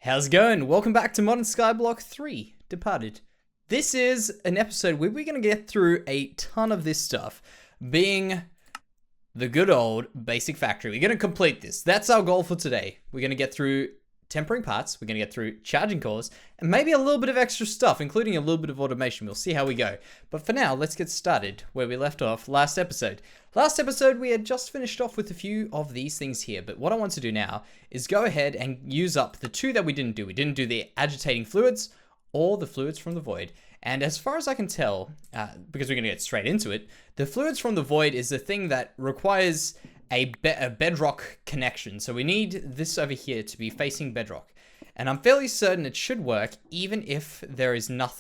How's it going? Welcome back to Modern Skyblock 3, Departed. This is an episode where we're going to get through a ton of this stuff, being the good old basic factory. We're going to complete this. That's our goal for today. We're going to get through tempering parts, we're going to get through charging cores, and maybe a little bit of extra stuff, including a little bit of automation. We'll see how we go. But for now, let's get started where we left off last episode. Last episode, we had just finished off with a few of these things here, but what I want to do now is go ahead and use up the two that we didn't do. We didn't do the agitating fluids or the fluids from the void. And as far as I can tell, because we're going to get straight into it, the fluids from the void is the thing that requires a bedrock connection. So we need this over here to be facing bedrock. And I'm fairly certain it should work even if there is no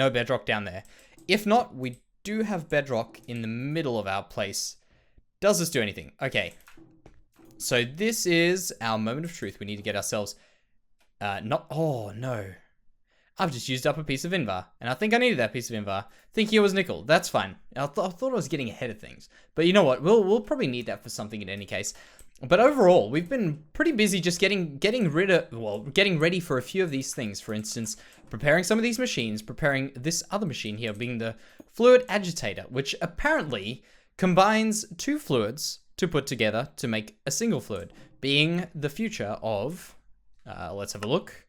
bedrock down there. If not, we do have bedrock in the middle of our place. Does this do anything? Okay. So this is our moment of truth. We need to get ourselves... Oh, no. I've just used up a piece of invar, and I think I needed that piece of invar, thinking it was nickel. That's fine. I thought I was getting ahead of things. But you know what? We'll probably need that for something in any case. But overall, we've been pretty busy just getting ready for a few of these things. For instance, preparing some of these machines, preparing this other machine here, being the fluid agitator, which apparently combines two fluids to put together to make a single fluid, being the future of... let's have a look.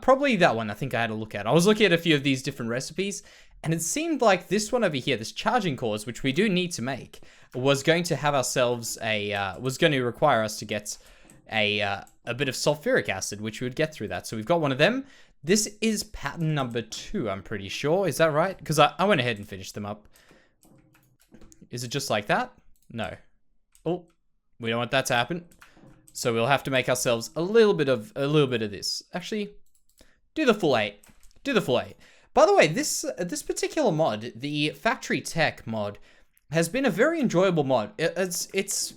Probably that one I think I had a look at. I was looking at a few of these different recipes, and it seemed like this one over here, this charging cores, which we do need to make, was going to have ourselves was going to require us to get a bit of sulfuric acid, which we would get through that. So we've got one of them. This is pattern number 2, I'm pretty sure. Is that right? Because I went ahead and finished them up. Is it just like that? No. Oh, we don't want that to happen. So we'll have to make ourselves a little bit of this. Actually, do the full 8. Do the full 8. By the way, this particular mod, the Factory Tech mod, has been a very enjoyable mod. It's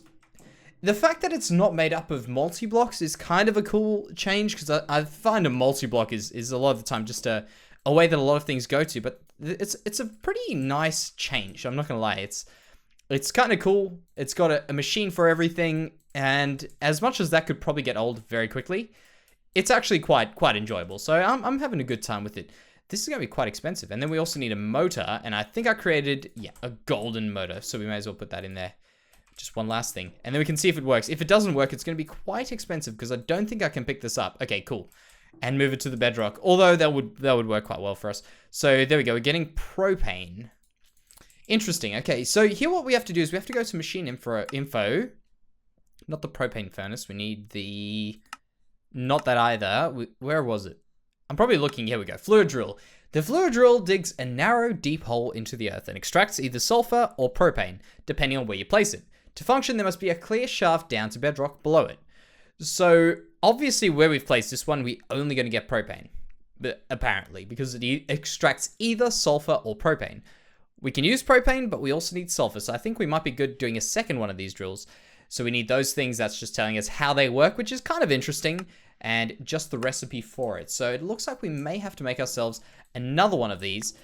the fact that it's not made up of multi-blocks is kind of a cool change, because I find a multi-block is a lot of the time just a way that a lot of things go to. But it's a pretty nice change. I'm not gonna lie. It's kind of cool. It's got a machine for everything. And as much as that could probably get old very quickly, it's actually quite enjoyable. So I'm having a good time with it. This is going to be quite expensive. And then we also need a motor. And I think I created, a golden motor. So we may as well put that in there. Just one last thing. And then we can see if it works. If it doesn't work, it's going to be quite expensive because I don't think I can pick this up. Okay, cool. And move it to the bedrock. Although that would work quite well for us. So there we go. We're getting propane. Interesting. Okay, so here what we have to do is we have to go to machine info. Not the propane furnace. We need the... Not that either. Where was it? I'm probably looking. Here we go. Fluid drill. The fluid drill digs a narrow, deep hole into the earth and extracts either sulfur or propane, depending on where you place it. To function, there must be a clear shaft down to bedrock below it. So, obviously, where we've placed this one, we're only going to get propane. But apparently, because it extracts either sulfur or propane. We can use propane, but we also need sulfur. So I think we might be good doing a second one of these drills. So we need those things. That's just telling us how they work, which is kind of interesting, and just the recipe for it. So it looks like we may have to make ourselves another one of these,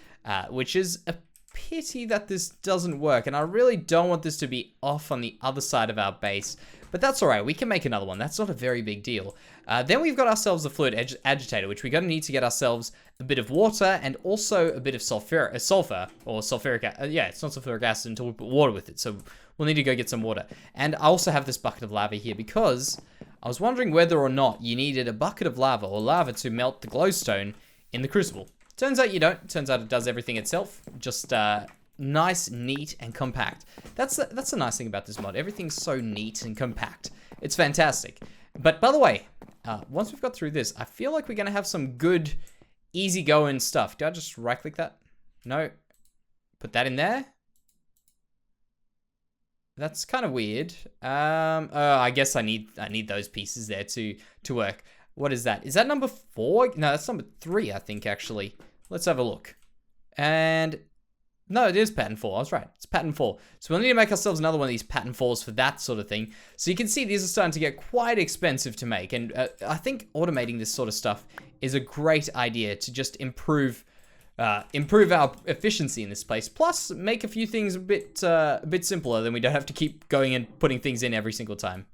which is a pity that this doesn't work. And I really don't want this to be off on the other side of our base, but that's all right. We can make another one. That's not a very big deal. Then we've got ourselves the fluid agitator, which we're going to need to get ourselves a bit of water and also a bit of sulfur or sulfuric acid. Yeah, it's not sulfuric acid until we put water with it. So we'll need to go get some water. And I also have this bucket of lava here because I was wondering whether or not you needed a bucket of lava or lava to melt the glowstone in the crucible. Turns out you don't. Turns out it does everything itself. Just nice, neat, and compact. That's the nice thing about this mod. Everything's so neat and compact. It's fantastic. But by the way, once we've got through this, I feel like we're going to have some good, easy-going stuff. Do I just right-click that? No. Put that in there. That's kind of weird. I guess I need those pieces there to work. What is that? Is that number 4? No, that's number 3, I think, actually. Let's have a look. And... No, it is pattern 4. I was right. It's pattern 4. So we'll need to make ourselves another one of these pattern 4s for that sort of thing. So you can see these are starting to get quite expensive to make. And I think automating this sort of stuff is a great idea to just improve our efficiency in this place. Plus, make a few things a bit simpler, then we don't have to keep going and putting things in every single time.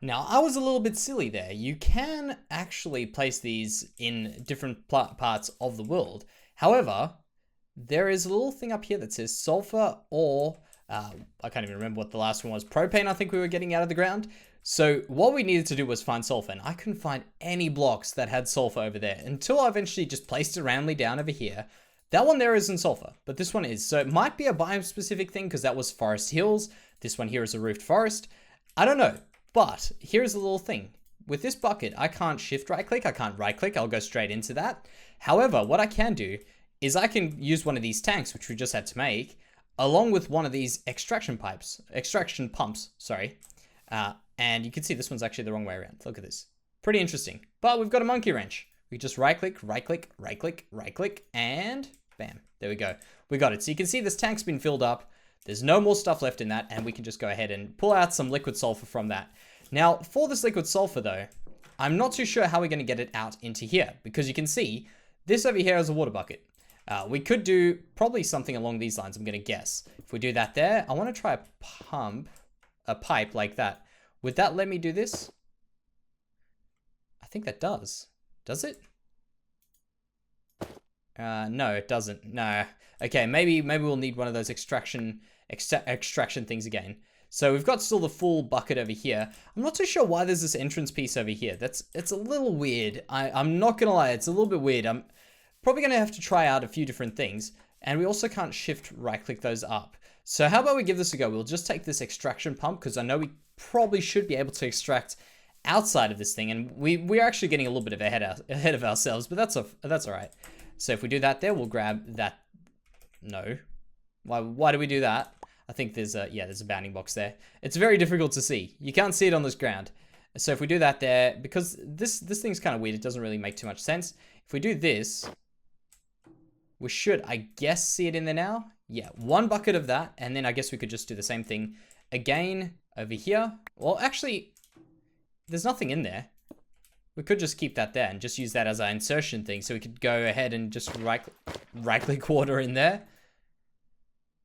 Now, I was a little bit silly there. You can actually place these in different parts of the world. However, there is a little thing up here that says sulfur or, I can't even remember what the last one was. Propane, I think we were getting out of the ground. So what we needed to do was find sulfur, and I couldn't find any blocks that had sulfur over there until I eventually just placed it randomly down over here. That one there isn't sulfur, but this one is. So it might be a biome specific thing because that was forest hills. This one here is a roofed forest. I don't know. But here's a little thing. With this bucket, I can't shift right click. I can't right click. I'll go straight into that. However, what I can do is I can use one of these tanks, which we just had to make, along with one of these extraction pumps, sorry. And you can see this one's actually the wrong way around. Look at this. Pretty interesting. But we've got a monkey wrench. We just right click, right click, right click, right click, and bam. There we go. We got it. So you can see this tank's been filled up. There's no more stuff left in that, and we can just go ahead and pull out some liquid sulfur from that. Now, for this liquid sulfur though, I'm not too sure how we're going to get it out into here, because you can see this over here is a water bucket. We could do probably something along these lines, I'm going to guess. If we do that there, I want to try a pipe like that. Would that let me do this? I think that does. Does it? No, it doesn't. No. Okay, maybe we'll need one of those extraction things again. So we've got still the full bucket over here. I'm not too sure why there's this entrance piece over here. It's a little weird. I'm not gonna lie, it's a little bit weird. I'm probably gonna have to try out a few different things. And we also can't shift right click those up. So how about we give this a go? We'll just take this extraction pump, because I know we probably should be able to extract outside of this thing. And we're actually getting a little bit of ahead of ourselves, but that's all right. So if we do that there, we'll grab that. No. Why do we do that? I think there's a bounding box there. It's very difficult to see. You can't see it on this ground. So if we do that there, because this thing's kind of weird, it doesn't really make too much sense. If we do this, we should, I guess, see it in there now. Yeah, one bucket of that, and then I guess we could just do the same thing again over here. Well, actually, there's nothing in there. We could just keep that there and just use that as our insertion thing. So we could go ahead and just right click water in there.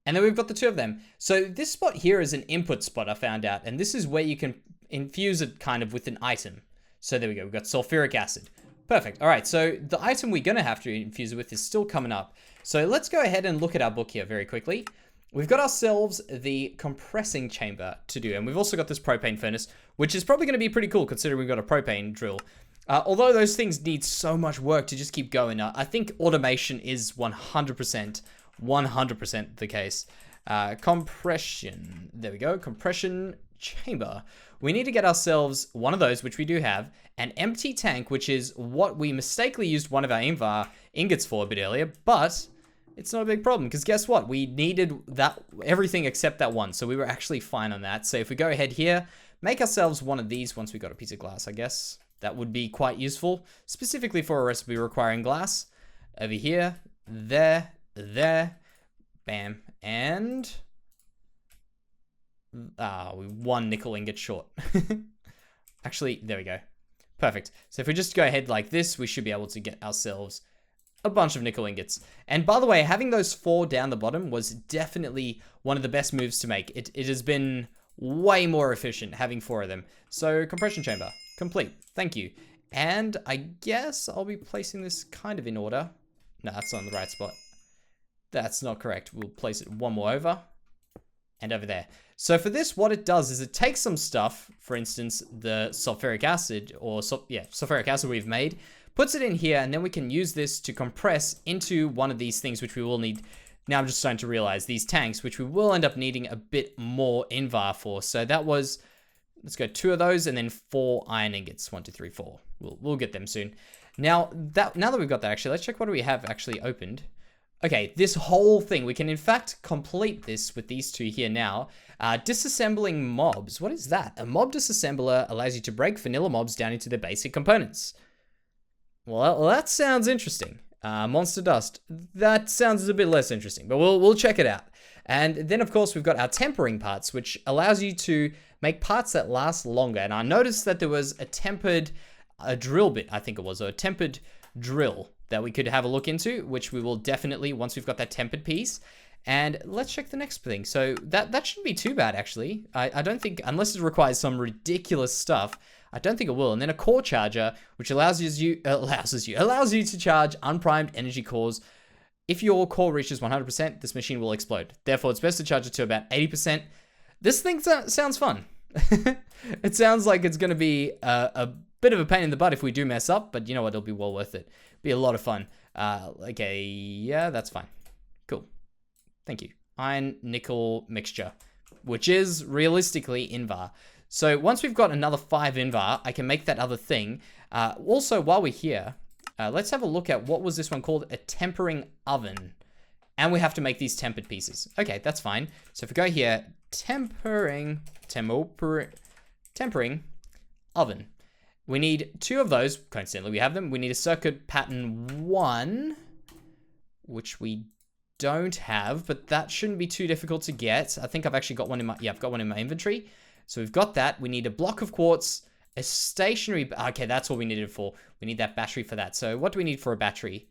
And then we've got the two of them. So this spot here is an input spot, I found out. And this is where you can infuse it kind of with an item. So there we go. We've got sulfuric acid. Perfect. All right. So the item we're going to have to infuse it with is still coming up. So let's go ahead and look at our book here very quickly. We've got ourselves the compressing chamber to do. And we've also got this propane furnace, which is probably going to be pretty cool considering we've got a propane drill. Although those things need so much work to just keep going. I think automation is 100% the case. Compression. There we go. Compression chamber. We need to get ourselves one of those, which we do have. An empty tank, which is what we mistakenly used one of our Invar ingots for a bit earlier. But it's not a big problem, because guess what? We needed that everything except that one. So we were actually fine on that. So if we go ahead here, make ourselves one of these once we got a piece of glass, I guess. That would be quite useful, specifically for a recipe requiring glass. Over here, there, bam, and we one nickel ingot short. Actually, there we go. Perfect. So if we just go ahead like this, we should be able to get ourselves a bunch of nickel ingots. And by the way, having those 4 down the bottom was definitely one of the best moves to make. It has been way more efficient having 4 of them. So compression chamber, complete. Thank you. And I guess I'll be placing this kind of in order. No, that's not in the right spot. That's not correct. We'll place it one more over and over there. So for this, what it does is it takes some stuff, for instance, the sulfuric acid sulfuric acid we've made, puts it in here, and then we can use this to compress into one of these things, which we will need. Now I'm just starting to realize these tanks, which we will end up needing a bit more Invar for. So that was, let's go 2 of those and then 4 iron ingots. 1, 2, 3, 4. We'll get them soon. Now that we've got that, actually, let's check what do we have actually opened. Okay, this whole thing, we can in fact complete this with these 2 here now. Disassembling mobs. What is that? A mob disassembler allows you to break vanilla mobs down into their basic components. Well, that sounds interesting. Monster dust. That sounds a bit less interesting, but we'll check it out. And then, of course, we've got our tempering parts, which allows you to make parts that last longer. And I noticed that there was a drill bit, I think it was, or a tempered drill that we could have a look into, which we will definitely, once we've got that tempered piece. And let's check the next thing. So that shouldn't be too bad, actually. I don't think, unless it requires some ridiculous stuff, I don't think it will. And then a core charger, which allows you to charge unprimed energy cores. If your core reaches 100%, this machine will explode. Therefore, it's best to charge it to about 80%. This thing sounds fun. It sounds like it's going to be a bit of a pain in the butt if we do mess up, but you know what? It'll be well worth it. Be a lot of fun. Okay, yeah, that's fine. Cool. Thank you. Iron nickel mixture, which is realistically Invar. So once we've got another 5 Invar, I can make that other thing. Also, while we're here, let's have a look at what was this one called? A tempering oven. And we have to make these tempered pieces. Okay, that's fine. So if we go here, tempering oven. We need 2 of those. Coincidentally, we have them. We need a circuit pattern 1, which we don't have, but that shouldn't be too difficult to get. I think I've actually got one in my, I've got one in my inventory. So we've got that. We need a block of quartz, a stationary, okay, that's what we needed it for. We need that battery for that. So what do we need for a battery?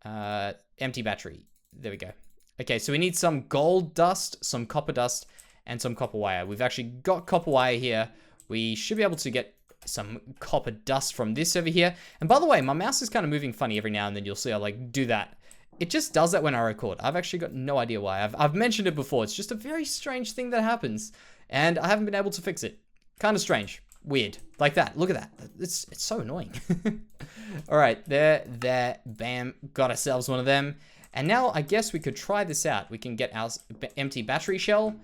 Empty battery. There we go. Okay, so we need some gold dust, some copper dust, and some copper wire. We've actually got copper wire here. We should be able to get some copper dust from this over here. And by the way, my mouse is kind of moving funny every now and then. You'll see I like do that. It just does that when I record. I've actually got no idea why. I've mentioned it before. It's just a very strange thing that happens. And I haven't been able to fix it. Kind of strange. Weird. Like that. Look at that. It's so annoying. All right. There. Bam. Got ourselves one of them. And now I guess we could try this out. We can get our empty battery shell.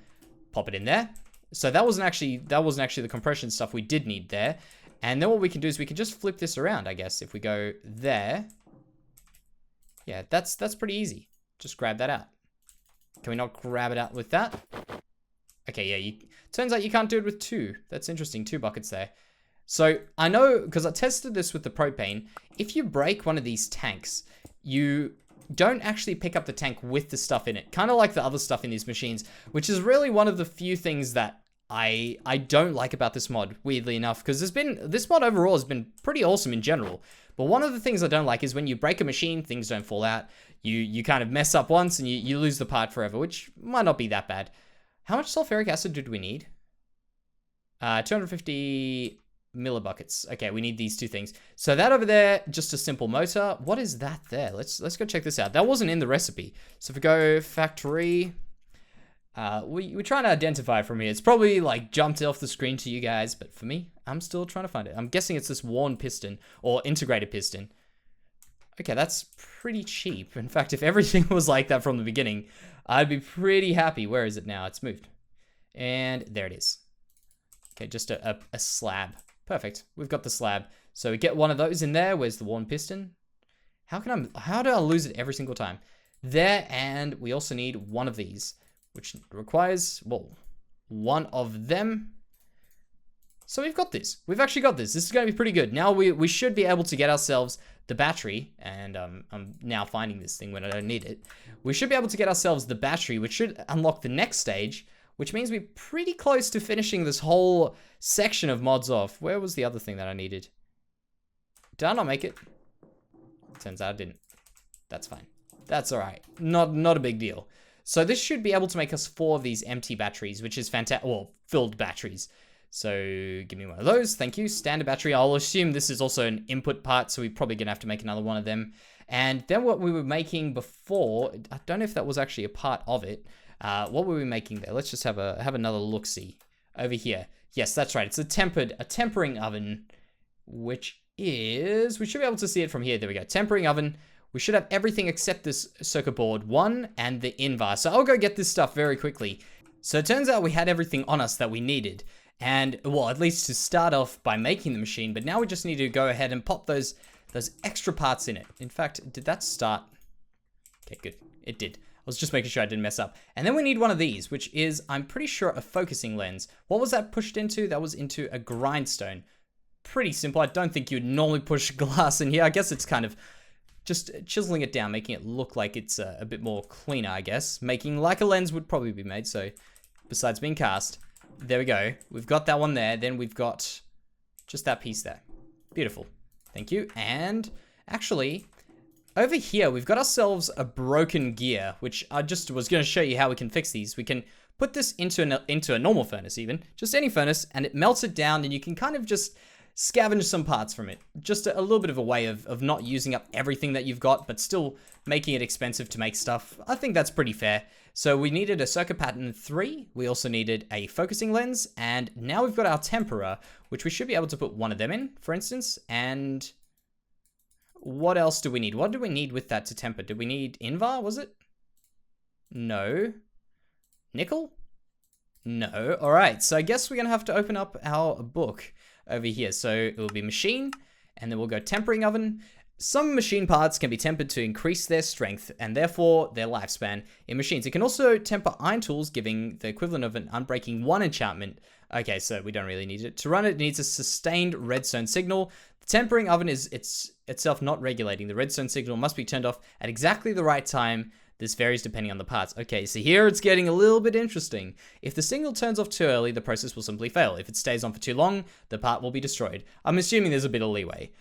Pop it in there. So that wasn't actually the compression stuff we did need there. And then what we can do is we can just flip this around, I guess. If we go there. Yeah, that's pretty easy. Just grab that out. Can we not grab it out with that? Okay, yeah, turns out you can't do it with 2. That's interesting, 2 buckets there. So I know, because I tested this with the propane, if you break one of these tanks, you don't actually pick up the tank with the stuff in it. Kind of like the other stuff in these machines, which is really one of the few things that I don't like about this mod, weirdly enough, because this mod overall has been pretty awesome in general. But one of the things I don't like is when you break a machine, things don't fall out. You kind of mess up once and you lose the part forever, which might not be that bad. How much sulfuric acid did we need? 250 millibuckets. Okay, we need these 2 things. So that over there, just a simple motor. What is that there? Let's go check this out. That wasn't in the recipe. So if we go factory, we're trying to identify from here. It's probably like jumped off the screen to you guys, but for me, I'm still trying to find it. I'm guessing it's this worn piston or integrated piston. Okay, that's pretty cheap. In fact, if everything was like that from the beginning, I'd be pretty happy. Where is it now? It's moved. And there it is. Okay, just a slab. Perfect. We've got the slab. So we get one of those in there. Where's the worn piston? How do I lose it every single time? There, and we also need one of these, which requires, well, one of them. So we've got this. We've actually got this. This is going to be pretty good. Now we should be able to get ourselves the battery, and I'm now finding this thing when I don't need it. We should be able to get ourselves the battery, which should unlock the next stage, which means we're pretty close to finishing this whole section of mods off. Where was the other thing that I needed? Did I not make it? Turns out I didn't. That's fine. That's all right. Not a big deal. So this should be able to make us 4 of these empty batteries, which is fantastic. Well, filled batteries. So give me one of those. Thank you. Standard battery. I'll assume this is also an input part, so we're probably going to have to make another one of them. And then what we were making before, I don't know if that was actually a part of it. What were we making there? Let's just have another look-see over here. Yes, that's right. It's a tempering oven, which is, we should be able to see it from here. There we go. Tempering oven. We should have everything except this circuit board 1 and the Invar. So I'll go get this stuff very quickly. So it turns out we had everything on us that we needed. And, well, at least to start off by making the machine. But now we just need to go ahead and pop those extra parts in it. In fact, did that start? Okay, good. It did. I was just making sure I didn't mess up. And then we need one of these, which is, I'm pretty sure, a focusing lens. What was that pushed into? That was into a grindstone. Pretty simple. I don't think you'd normally push glass in here. I guess it's kind of just chiseling it down, making it look like it's a bit more cleaner, I guess. Making like a lens would probably be made, so besides being cast. There we go. We've got that one there. Then we've got just that piece there. Beautiful. Thank you. And actually, over here, we've got ourselves a broken gear, which I just was going to show you how we can fix these. We can put this into a normal furnace even, just any furnace, and it melts it down, and you can kind of just scavenge some parts from it. Just a little bit of a way of not using up everything that you've got, but still making it expensive to make stuff. I think that's pretty fair. So we needed a circuit pattern 3. We also needed a focusing lens, and now we've got our temperer, which we should be able to put one of them in, for instance. And what else do we need? What do we need with that to temper? Did we need Invar, was it? No. Nickel? No. All right, so I guess we're going to have to open up our book over here. So it will be machine, and then we'll go tempering oven. Some machine parts can be tempered to increase their strength and therefore their lifespan in machines. It can also temper iron tools, giving the equivalent of an unbreaking 1 enchantment. Okay, so we don't really need it. To run it, it needs a sustained redstone signal. The tempering oven is itself not regulating. The redstone signal must be turned off at exactly the right time. This varies depending on the parts. Okay, so here it's getting a little bit interesting. If the signal turns off too early, the process will simply fail. If it stays on for too long, the part will be destroyed. I'm assuming there's a bit of leeway.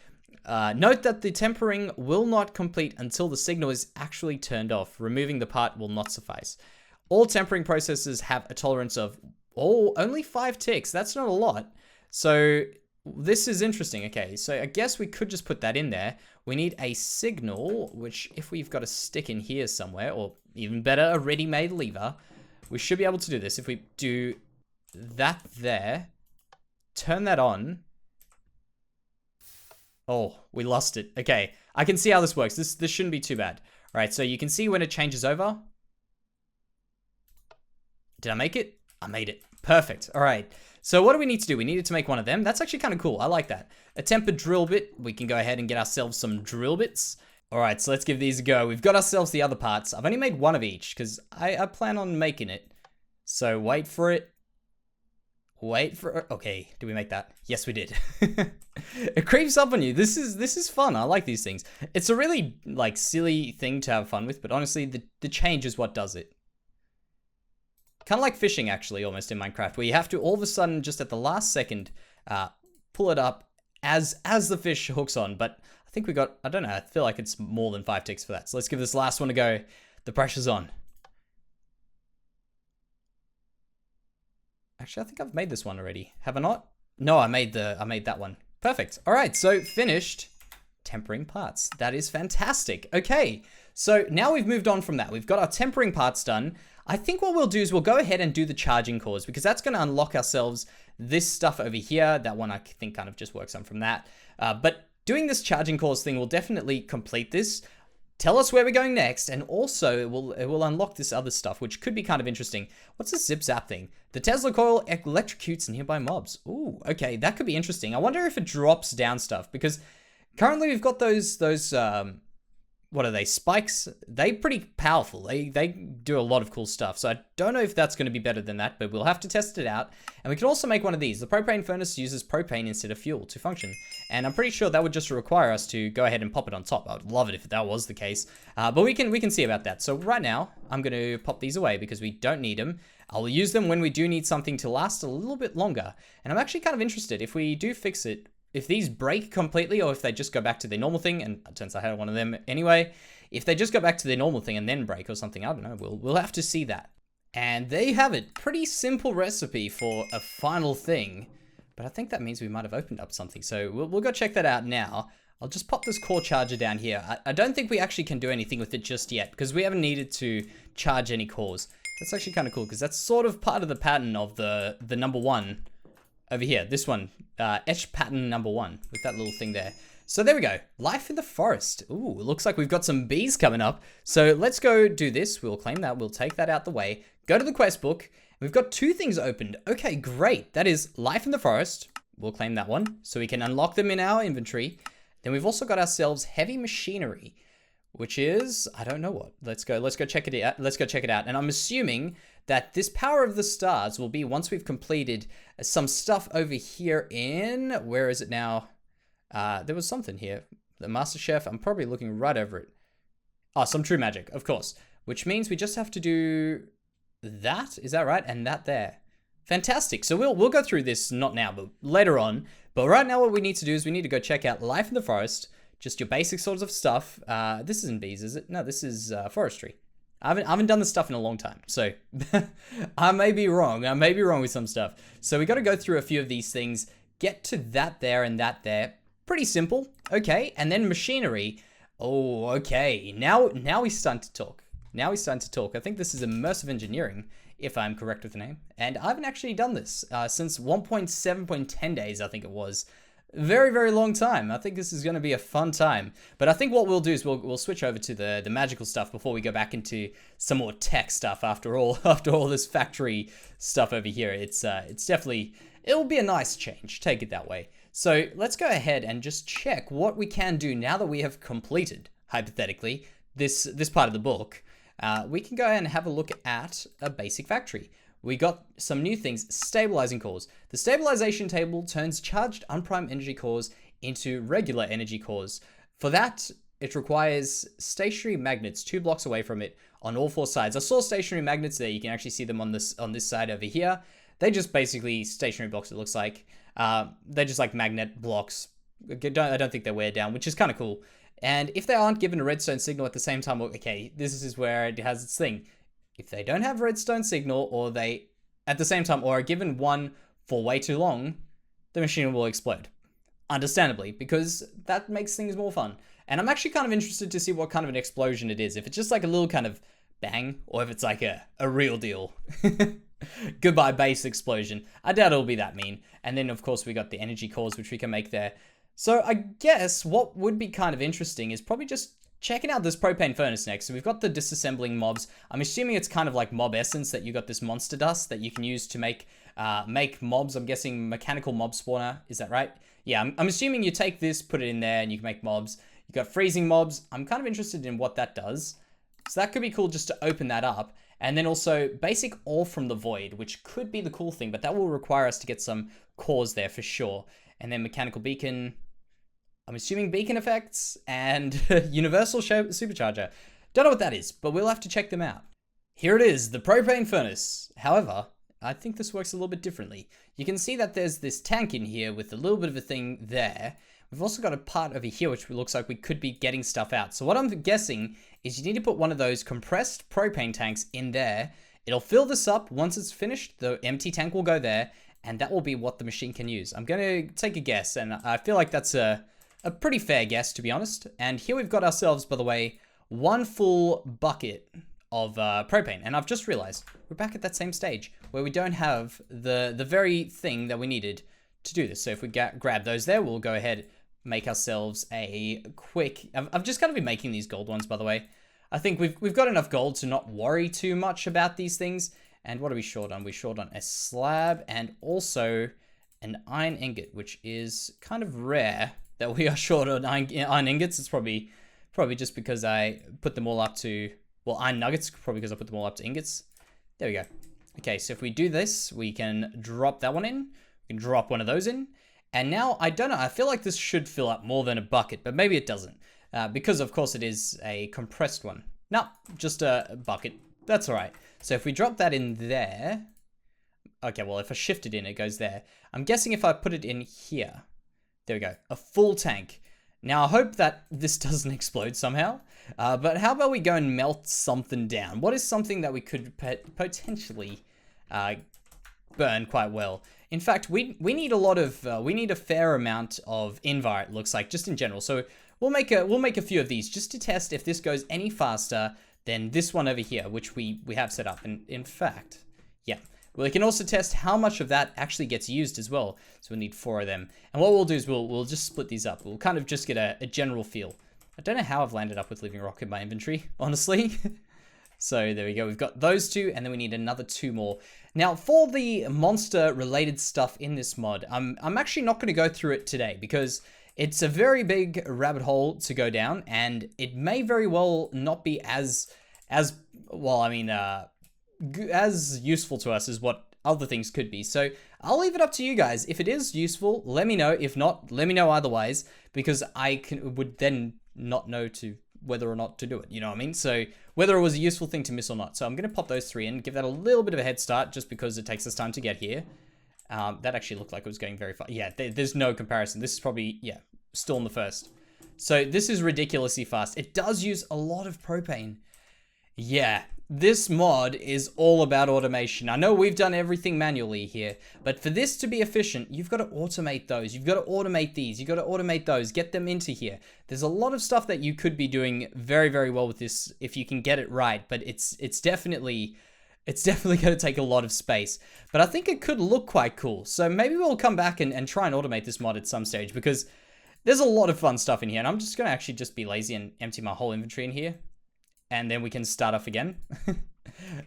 Note that the tempering will not complete until the signal is actually turned off. Removing the part will not suffice. All tempering processes have a tolerance of only 5 ticks. That's not a lot. So this is interesting. Okay, so I guess we could just put that in there. We need a signal, which if we've got a stick in here somewhere, or even better, a ready-made lever, we should be able to do this. If we do that there, turn that on. Oh, we lost it. Okay, I can see how this works. This shouldn't be too bad. All right, so you can see when it changes over. Did I make it? I made it. Perfect. All right. So what do we need to do? We needed to make one of them. That's actually kind of cool. I like that. A tempered drill bit. We can go ahead and get ourselves some drill bits. All right, so let's give these a go. We've got ourselves the other parts. I've only made one of each because I plan on making it. So wait for it. Wait for it. Okay, did we make that? Yes, we did. It creeps up on you. This is fun. I like these things. It's a really like silly thing to have fun with, but honestly, the change is what does it. Kind of like fishing, actually, almost in Minecraft, where you have to all of a sudden, just at the last second, pull it up as the fish hooks on. But I think we got, I don't know, I feel like it's more than 5 ticks for that. So let's give this last one a go. The pressure's on. Actually, I think I've made this one already. Have I not? No, I made that one. Perfect. All right, so finished tempering parts. That is fantastic. Okay, so now we've moved on from that. We've got our tempering parts done. I think what we'll do is we'll go ahead and do the charging cores because that's going to unlock ourselves this stuff over here. That one I think kind of just works on from that. But doing this charging cores thing will definitely complete this. Tell us where we're going next, and also it will unlock this other stuff, which could be kind of interesting. What's this zip zap thing? The Tesla coil electrocutes nearby mobs. Ooh, okay, that could be interesting. I wonder if it drops down stuff because currently we've got those what are they, spikes? They're pretty powerful. They do a lot of cool stuff. So I don't know if that's going to be better than that, but we'll have to test it out. And we can also make one of these. The propane furnace uses propane instead of fuel to function. And I'm pretty sure that would just require us to go ahead and pop it on top. I would love it if that was the case. But we can see about that. So right now, I'm going to pop these away because we don't need them. I'll use them when we do need something to last a little bit longer. And I'm actually kind of interested if we do fix it, if these break completely or if they just go back to their normal thing, and it turns out I had one of them anyway, if they just go back to their normal thing and then break or something, I don't know, we'll have to see that. And there you have it. Pretty simple recipe for a final thing, but I think that means we might have opened up something. So we'll go check that out now. I'll just pop this core charger down here. I don't think we actually can do anything with it just yet because we haven't needed to charge any cores. That's actually kind of cool because that's sort of part of the pattern of the number 1 over here. This one, etch pattern number 1 with that little thing there. So there we go. Life in the forest. Ooh, looks like we've got some bees coming up. So let's go do this. We'll claim that. We'll take that out the way. Go to the quest book. We've got 2 things opened. Okay, great. That is life in the forest. We'll claim that one so we can unlock them in our inventory. Then we've also got ourselves heavy machinery, which is, I don't know what. Let's go check it out. Let's go check it out. And I'm assuming that this power of the stars will be once we've completed some stuff over here in, where is it now? There was something here. The Master Chef, I'm probably looking right over it. Oh, some true magic, of course. Which means we just have to do that, is that right? And that there. Fantastic. So we'll go through this, not now, but later on. But right now what we need to do is we need to go check out Life in the Forest, just your basic sorts of stuff. This isn't bees, is it? No, this is forestry. I haven't done this stuff in a long time, so I may be wrong. I may be wrong with some stuff. So we got to go through a few of these things, get to that there and that there. Pretty simple. Okay, and then machinery. Oh, okay. Now we're starting to talk. Now we're starting to talk. I think this is immersive engineering, if I'm correct with the name. And I haven't actually done this since 1.7.10 days, I think it was. Very, very long time. I think this is going to be a fun time. But I think what we'll do is we'll switch over to the magical stuff before we go back into some more tech stuff. After all this factory stuff over here, it's definitely, it'll be a nice change. Take it that way. So let's go ahead and just check what we can do now that we have completed, hypothetically, this part of the book. We can go ahead and have a look at a basic factory. We got some new things, stabilizing cores. The stabilization table turns charged unprimed energy cores into regular energy cores. For that, it requires stationary magnets 2 blocks away from it on all 4 sides. I saw stationary magnets there. You can actually see them on this side over here. They're just basically stationary blocks, it looks like. They're just like magnet blocks. I don't think they wear down, which is kind of cool. And if they aren't given a redstone signal at the same time, okay, this is where it has its thing. If they don't have redstone signal, or they, at the same time, or are given one for way too long, the machine will explode. Understandably, because that makes things more fun. And I'm actually kind of interested to see what kind of an explosion it is. If it's just like a little kind of bang, or if it's like a real deal. Goodbye base explosion. I doubt it'll be that mean. And then, of course, we got the energy cores, which we can make there. So I guess what would be kind of interesting is probably just checking out this propane furnace next. So we've got the disassembling mobs. I'm assuming it's kind of like mob essence, that you got this monster dust that you can use to make mobs. I'm guessing mechanical mob spawner. Is that right? Yeah, I'm assuming you take this, put it in there, and you can make mobs. You got freezing mobs. I'm kind of interested in what that does. So that could be cool just to open that up. And then also basic ore from the void, which could be the cool thing, but that will require us to get some cores there for sure. And then mechanical beacon. I'm assuming beacon effects and universal supercharger. Don't know what that is, but we'll have to check them out. Here it is, the propane furnace. However, I think this works a little bit differently. You can see that there's this tank in here with a little bit of a thing there. We've also got a part over here which looks like we could be getting stuff out. So what I'm guessing is you need to put one of those compressed propane tanks in there. It'll fill this up. Once it's finished, the empty tank will go there, and that will be what the machine can use. I'm going to take a guess, and I feel like that's a pretty fair guess, to be honest. And here we've got ourselves, by the way, one full bucket of propane. And I've just realized we're back at that same stage where we don't have the very thing that we needed to do this. So if we grab those there, we'll go ahead, make ourselves a quick... I've just got to be making these gold ones, by the way. I think we've got enough gold to not worry too much about these things. And what are we short on? We're short on a slab and also an iron ingot, which is kind of rare that we are short on iron ingots. It's probably just because I put them all up to... Well, iron nuggets, probably because I put them all up to ingots. There we go. Okay, so if we do this, we can drop that one in. We can drop one of those in. And now, I don't know, I feel like this should fill up more than a bucket, but maybe it doesn't. Because, of course, it is a compressed one. No, just a bucket. That's all right. So if we drop that in there... Okay, well, if I shift it in, it goes there. I'm guessing if I put it in here... There we go. A full tank. Now, I hope that this doesn't explode somehow. But how about we go and melt something down? What is something that we could potentially burn quite well? In fact, we need a lot of we need a fair amount of Invar, it looks like, just in general. So we'll make a few of these just to test if this goes any faster than this one over here, which we have set up. And in fact, yeah. Well, we can also test how much of that actually gets used as well. So we need 4 of them. And what we'll do is we'll just split these up. We'll kind of just get a general feel. I don't know how I've landed up with living rock in my inventory, honestly. So there we go. We've got those 2, and then we need another 2 more. Now, for the monster-related stuff in this mod, I'm actually not going to go through it today because it's a very big rabbit hole to go down, and it may very well not be as well, I mean, as useful to us as what other things could be. So I'll leave it up to you guys. If it is useful, let me know. If not, let me know otherwise, because I would then not know whether or not to do it. You know what I mean? So whether it was a useful thing to miss or not. So I'm going to pop those 3 in, give that a little bit of a head start just because it takes us time to get here. That actually looked like it was going very far. Yeah, there's no comparison. This is probably, yeah, still in the first. So this is ridiculously fast. It does use a lot of propane. Yeah, this mod is all about automation. I know we've done everything manually here, but for this to be efficient, you've got to automate those. You've got to automate these. You've got to automate those. Get them into here. There's a lot of stuff that you could be doing very, very well with this if you can get it right, but it's definitely going to take a lot of space. But I think it could look quite cool. So maybe we'll come back and try and automate this mod at some stage, because there's a lot of fun stuff in here. And I'm just going to actually just be lazy and empty my whole inventory in here. And then we can start off again.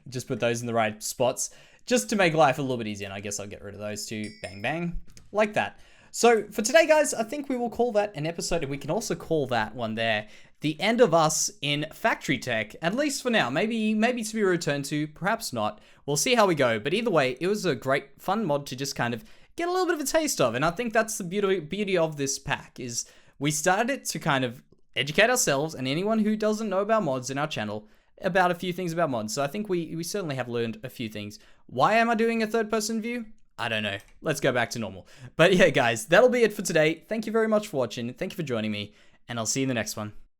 Just put those in the right spots, just to make life a little bit easier. And I guess I'll get rid of those too. Bang, bang. Like that. So for today, guys, I think we will call that an episode. And we can also call that one there the end of us in factory tech, at least for now. Maybe to be returned to, perhaps not. We'll see how we go. But either way, it was a great, fun mod to just kind of get a little bit of a taste of. And I think that's the beauty of this pack, is we started it to kind of educate ourselves and anyone who doesn't know about mods in our channel about a few things about mods. So I think we certainly have learned a few things. Why am I doing a third-person view? I don't know. Let's go back to normal. But yeah, guys, that'll be it for today. Thank you very much for watching. Thank you for joining me, and I'll see you in the next one.